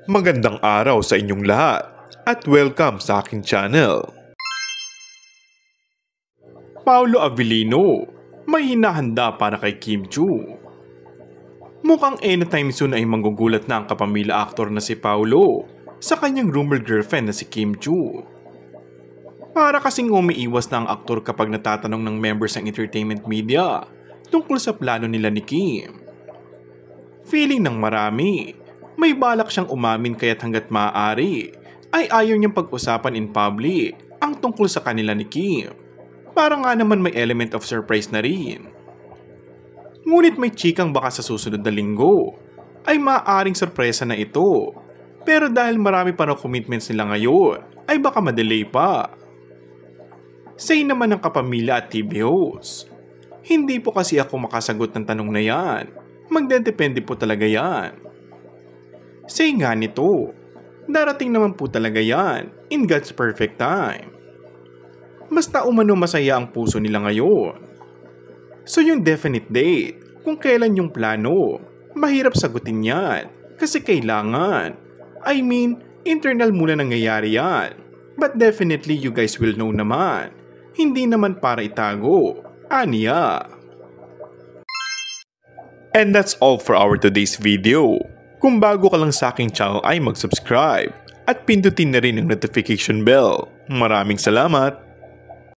Magandang araw sa inyong lahat at welcome sa aking channel. Paolo Avellino, may hinahanda para kay Kim Chiu. Mukhang anytime soon ay manggugulat na ang kapamilya aktor na si Paolo sa kanyang rumored girlfriend na si Kim Chiu. Para kasing umiiwas na ang aktor kapag natatanong ng members ng entertainment media tungkol sa plano nila ni Kim. Feeling ng marami, may balak siyang umamin kaya't hanggat maaari ay ayaw niyang pag-usapan in public ang tungkol sa kanila ni Kim. Para nga naman may element of surprise na rin. Ngunit may chikang baka sa susunod na linggo ay maaaring sorpresa na ito. Pero dahil marami pa raw commitments nila ngayon ay baka madelay pa. Say naman ng kapamilya at TV host, hindi po kasi ako makasagot ng tanong na yan. Magdedepende po talaga yan. Say nga nito, darating naman po talaga yan in God's perfect time. Basta umano masaya ang puso nila ngayon. So yung definite date, kung kailan yung plano, mahirap sagutin yan. Kasi kailangan. I mean, internal muna nangyayari yan. But definitely you guys will know naman. Hindi naman para itago. Aniya. And that's all for our today's video. Kung bago ka lang sa aking channel ay mag-subscribe at pindutin na rin ang notification bell. Maraming salamat!